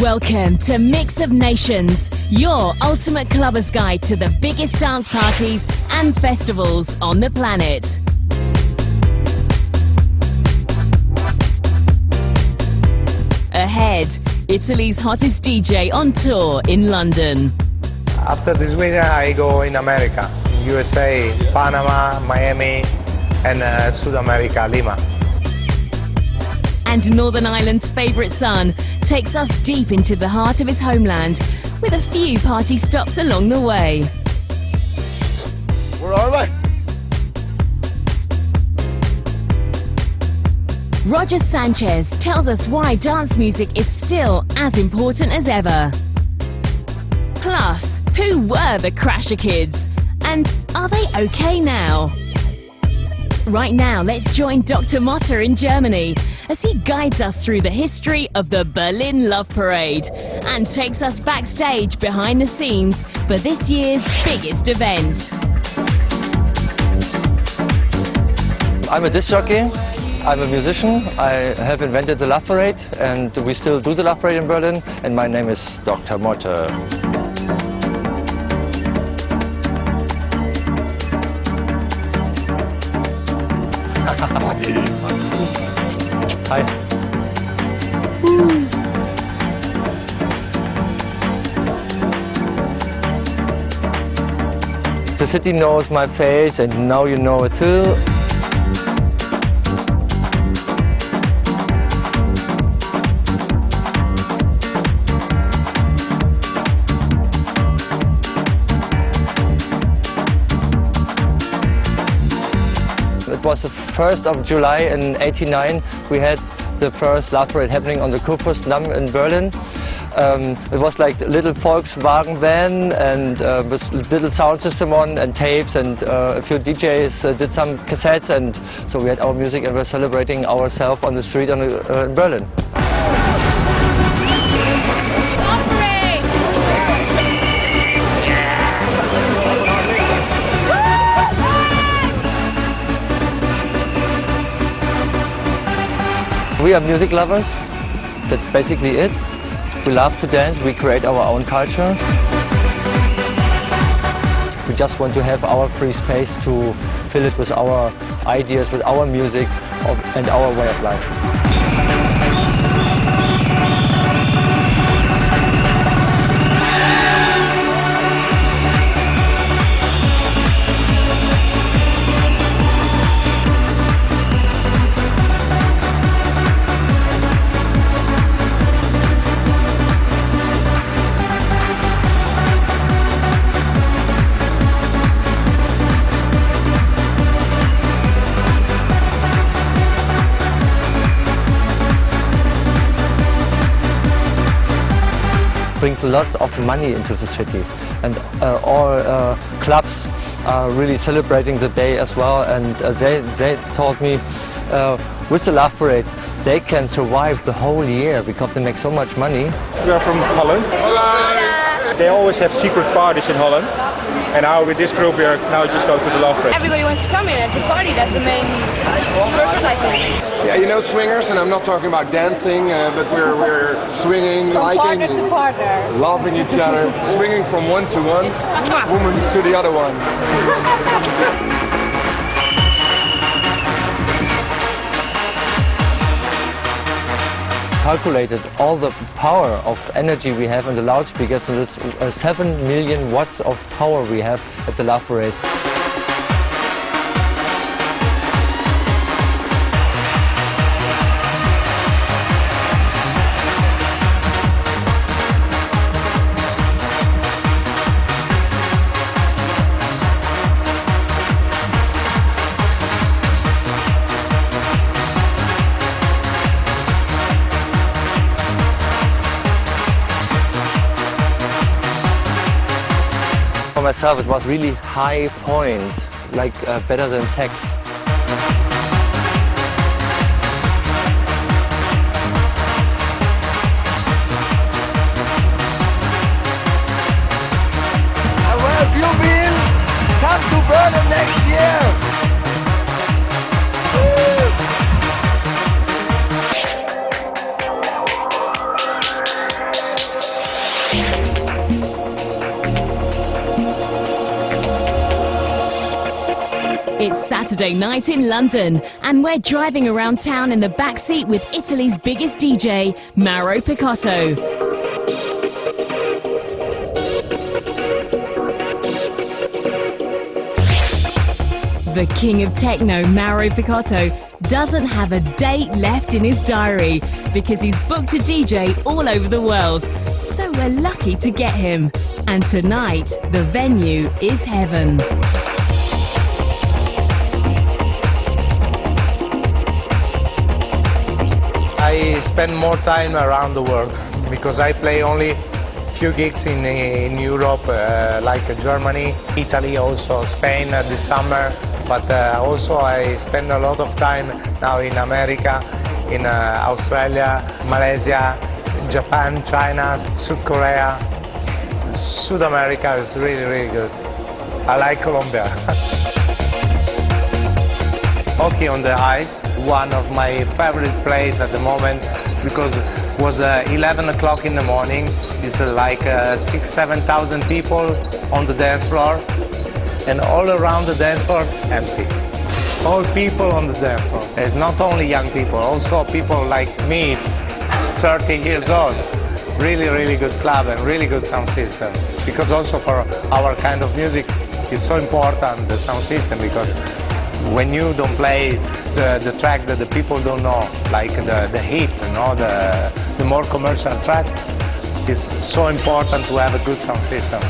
Welcome to Mix of Nations, your ultimate clubber's guide to the biggest dance parties and festivals on the planet. Ahead, Italy's hottest DJ on tour in London. After this winter, I go in America, USA, Panama, Miami, and South America, Lima. And Northern Ireland's favourite son takes us deep into the heart of his homeland with a few party stops along the way. Where are they? Roger Sanchez tells us why dance music is still as important as ever. Plus, who were the Crasher Kids? And are they okay now? Right now, let's join Dr. Motter in Germany as he guides us through the history of the Berlin Love Parade and takes us backstage behind the scenes for this year's biggest event. I'm a disc jockey, I'm a musician, I have invented the Love Parade and we still do the Love Parade in Berlin, and my name is Dr. Motter. Hi. The city knows my face and now you know it too. It was the 1st of July in '89. We had the first Love Parade happening on the Kurfürstendamm in Berlin. It was like a little Volkswagen van and with little sound system on and tapes, and a few DJs did some cassettes, and so we had our music and we're celebrating ourselves on the street in Berlin. We are music lovers, that's basically it. We love to dance, we create our own culture. We just want to have our free space to fill it with our ideas, with our music and our way of life. Brings a lot of money into the city, and all clubs are really celebrating the day as well, and they told me with the Love Parade they can survive the whole year because they make so much money. We are from Holland. They always have secret parties in Holland, and now with this group we are now just go to the Love Parade. Everybody wants to come in, it's a party, that's the main purpose, I think. Yeah, you know swingers, and I'm not talking about dancing, but we're swinging, From liking, partner to partner. loving each other, swinging from one to one, woman to the other one. Calculated all the power of energy we have in the loudspeakers, and this 7 million watts of power we have at the Love Parade. For myself, it was really high point, like better than sex. And where have you been? Come to Berlin next year! It's Saturday night in London, and we're driving around town in the backseat with Italy's biggest DJ, Mauro Picotto. The king of techno, Mauro Picotto, doesn't have a date left in his diary because he's booked a DJ all over the world. So we're lucky to get him. And tonight, the venue is heaven. I spend more time around the world because I play only few gigs in Europe, like Germany, Italy, also Spain this summer. But also I spend a lot of time now in America, in Australia, Malaysia, Japan, China, South Korea. South America is really, really good. I like Colombia. Hockey on the ice, one of my favorite plays at the moment because it was 11 o'clock in the morning. It's like 6,000–7,000 people on the dance floor. And all around the dance floor, empty. All people on the dance floor. It's not only young people, also people like me, 30 years old. Really, really good club and really good sound system. Because also for our kind of music, it's so important, the sound system, because when you don't play the track that the people don't know, like the hit, you know, the more commercial track, it's so important to have a good sound system.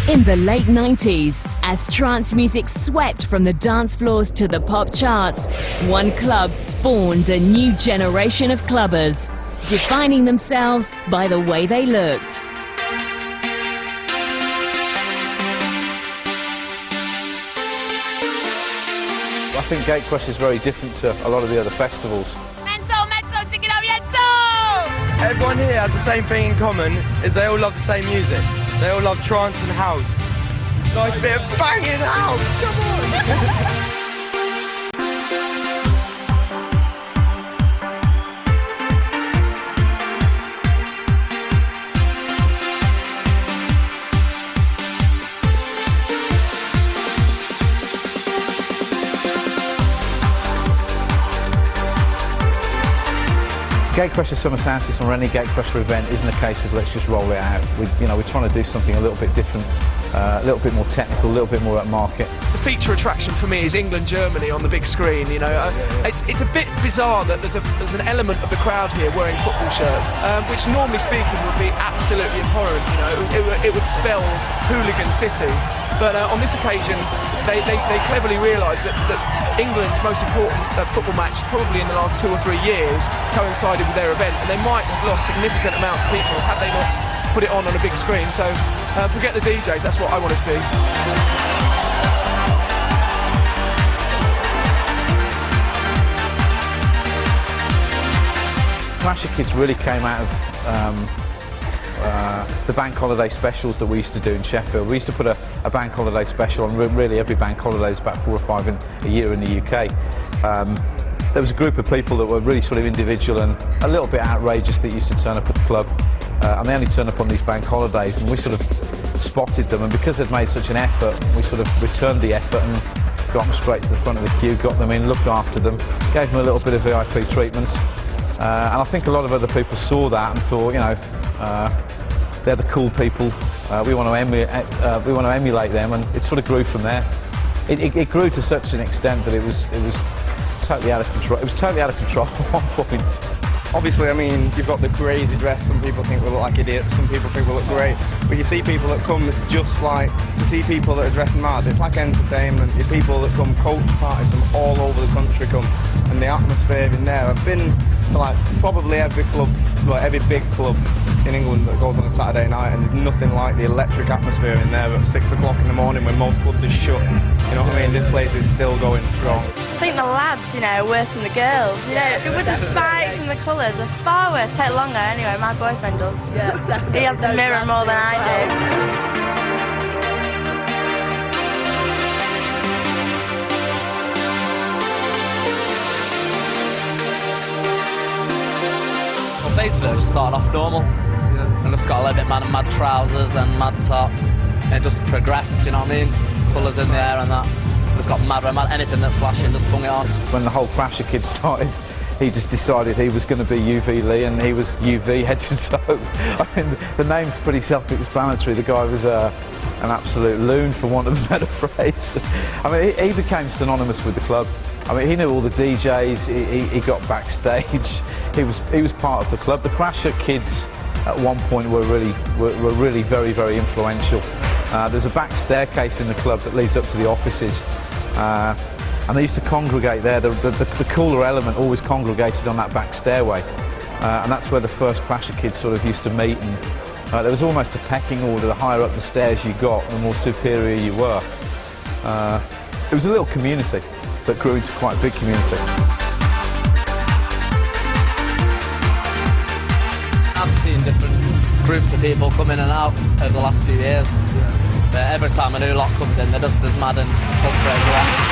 In the late 90s, as trance music swept from the dance floors to the pop charts, one club spawned a new generation of clubbers, defining themselves by the way they looked. I think Gatecrash is very different to a lot of the other festivals. Everyone here has the same thing in common, is they all love the same music. They all love trance and house. Nice bit of banging house, come on! Gatecrash's Summer Sound System or any Gatecrasher event isn't a case of let's just roll it out. We're trying to do something a little bit different, a little bit more technical, a little bit more upmarket. The feature attraction for me is England, Germany on the big screen. You know, it's a bit bizarre that there's an element of the crowd here wearing football shirts, which normally speaking would be absolutely abhorrent. You know, it would spell hooligan city. But on this occasion, they cleverly realised that England's most important football match, probably in the last 2 or 3 years, coincided with their event, and they might have lost significant amounts of people had they not put it on a big screen. So forget the DJs, that's what I want to see. Clasher Kids really came out of the bank holiday specials that we used to do in Sheffield. We used to put a bank holiday special on really every bank holiday. Is about 4 or 5 a year in the UK. There was a group of people that were really sort of individual and a little bit outrageous that used to turn up at the club, and they only turn up on these bank holidays, and we sort of spotted them, and because they'd made such an effort, we sort of returned the effort and got them straight to the front of the queue, got them in, looked after them, gave them a little bit of VIP treatment. And I think a lot of other people saw that and thought, you know, they're the cool people. We want to emulate them, and it sort of grew from there. it grew to such an extent that it was totally out of control. It was totally out of control at one point. Obviously, I mean, you've got the crazy dress. Some people think we look like idiots. Some people think we look great. But you see people that come just like to see people that are dressed mad. It's like entertainment. You people that come, coach parties from all over the country come, and the atmosphere in there. I've been to like probably every club, well, every big club in England that goes on a Saturday night, and there's nothing like the electric atmosphere in there at 6 o'clock in the morning when most clubs are shut. You know what I mean? This place is still going strong. I think the lads, you know, are worse than the girls. You know, with the spikes and the colours, they're far worse. Take longer anyway. My boyfriend does. Yeah, definitely. He has the mirror more than I do. Well, basically, I just started off normal. Yeah. And just got a little bit mad trousers and mad top. And it just progressed, you know what I mean? Colours in the air and that. Just got mad, anything that flashing, just bung it on. When the whole Crasher Kids started, he just decided he was going to be UV Lee, and he was UV head to toe. I mean, the name's pretty self-explanatory. The guy was an absolute loon, for want of a better phrase. I mean, he became synonymous with the club. I mean, he knew all the DJs. He got backstage. He was part of the club. The Crasher Kids at one point were really very, very influential. There's a back staircase in the club that leads up to the offices, and they used to congregate there. The cooler element always congregated on that back stairway, and that's where the first Crasher Kids sort of used to meet. And there was almost a pecking order. The higher up the stairs you got, the more superior you were. It was a little community that grew into quite a big community. I've seen different groups of people come in and out over the last few years. But every time a new lot comes in, they're just as mad and up for it as well.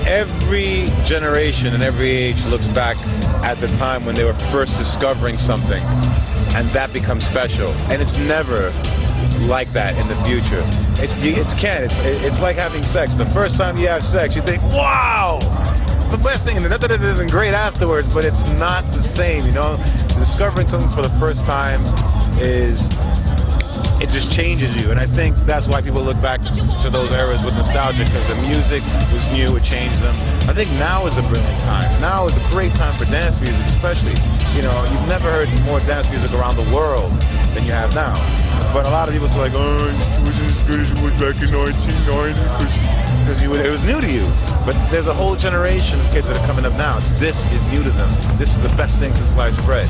Every generation and every age looks back at the time when they were first discovering something, and that becomes special. And it's never like that in the future. It's like having sex. The first time you have sex, you think, wow, the best thing. And not that it isn't great afterwards, but it's not the same, you know? Discovering something for the first time it just changes you, and I think that's why people look back to those eras with nostalgia, because the music was new, it changed them. I think now is a brilliant time. Now is a great time for dance music, especially. You know, you've never heard more dance music around the world than you have now. But a lot of people are like, oh, it wasn't as good as it was back in 1990 because it was new to you. But there's a whole generation of kids that are coming up now. This is new to them. This is the best thing since sliced bread.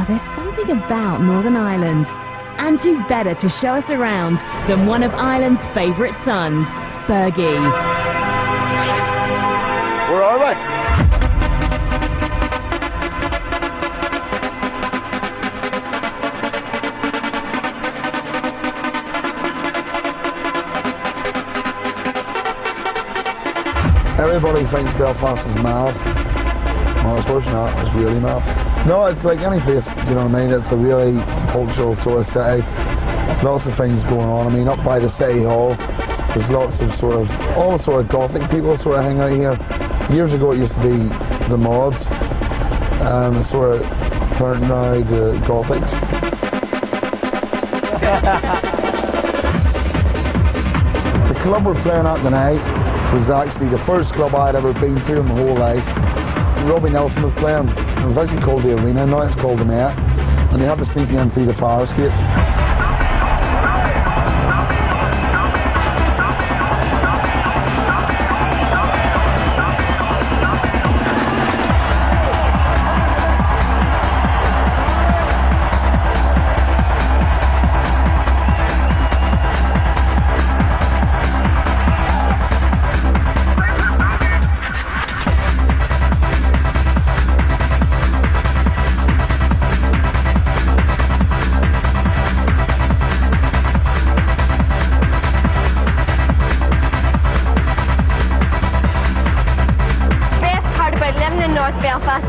There's something about Northern Ireland anyone too better to show us around than one of Ireland's favourite sons, Fergie. Where are we? Everybody thinks Belfast is mad. Well, I suppose not. It's really mad. No, it's like any place, you know what I mean? It's a really cultural sort of city. Lots of things going on. I mean, up by the City Hall, there's lots of all sort of Gothic people sort of hang out here. Years ago it used to be the mods. It sort of turned now to Gothics. The club we're playing at tonight was actually the first club I'd ever been to in my whole life. Robbie Nelson was playing. It was actually called the Arena, now it's called the Met. And they had to sneak me in through the fire escapes.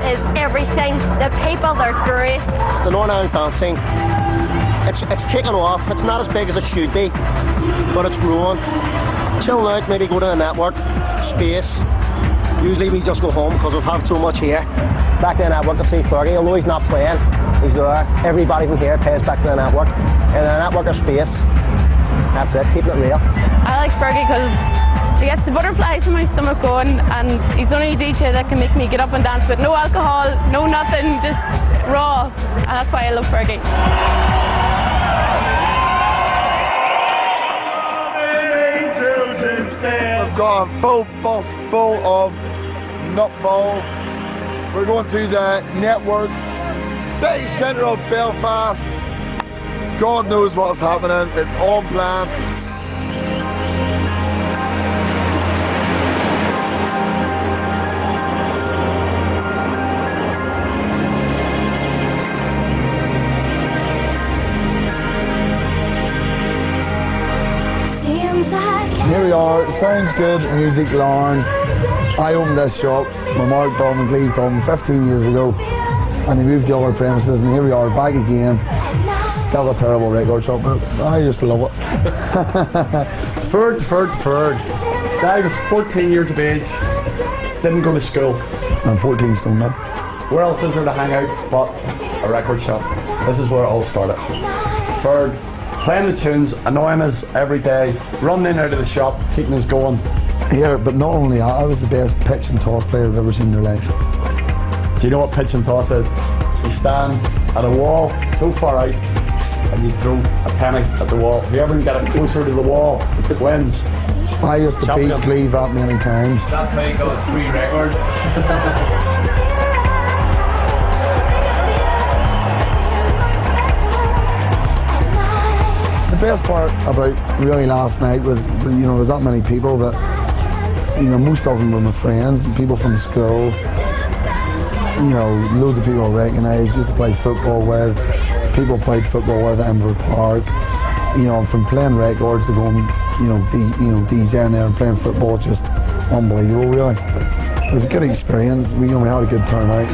Is everything. The people, they're great. The Northern Ireland dance scene, it's taken off. It's not as big as it should be, but it's growing. Chill out, maybe go to the network, Space. Usually we just go home because we've had so much here. Back to the network to see Fergie, although he's not playing, he's there. Everybody from here pays back to the network. And the network or Space, that's it, keeping it real. I like Fergie because he gets the butterflies in my stomach going, and he's only a DJ that can make me get up and dance with no alcohol, no nothing, just raw, and that's why I love Fergie. I've got a full bus full of nutballs. We're going to the network, city centre of Belfast. God knows what's happening, it's all planned. Here we are, it sounds good, music, Lauren. I opened this shop, my Mark Dalton Cleve told me 15 years ago, and he moved to other premises, and here we are back again. Still a terrible record shop, but I just love it. Third. I was 14 years of age, didn't go to school. I'm 14 stone now. Where else is there to hang out but a record shop? This is where it all started. Third, playing the tunes, annoying us every day, running in and out of the shop, keeping us going. Yeah, but not only that, I was the best pitch and toss player I've ever seen in their life. Do you know what pitch and toss is? You stand at a wall so far out and you throw a penny at the wall. Whoever can get it closer to the wall wins. I used to beat Cleve that many times. That's how you got 3 records. The best part about really last night was, you know, there's that many people that, you know, most of them were my friends, people from school, you know, loads of people I recognise, used to play football with, people played football with at Enver Park, you know, from playing records to going, DJing there and playing football, just unbelievable really. It was a good experience, we had a good turnout.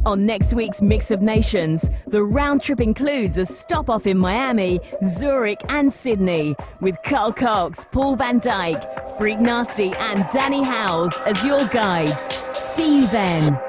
On next week's Mix of Nations, the round trip includes a stop off in Miami, Zurich and Sydney, with Carl Cox, Paul Van Dyk, Freak Nasty and Danny Howes as your guides. See you then.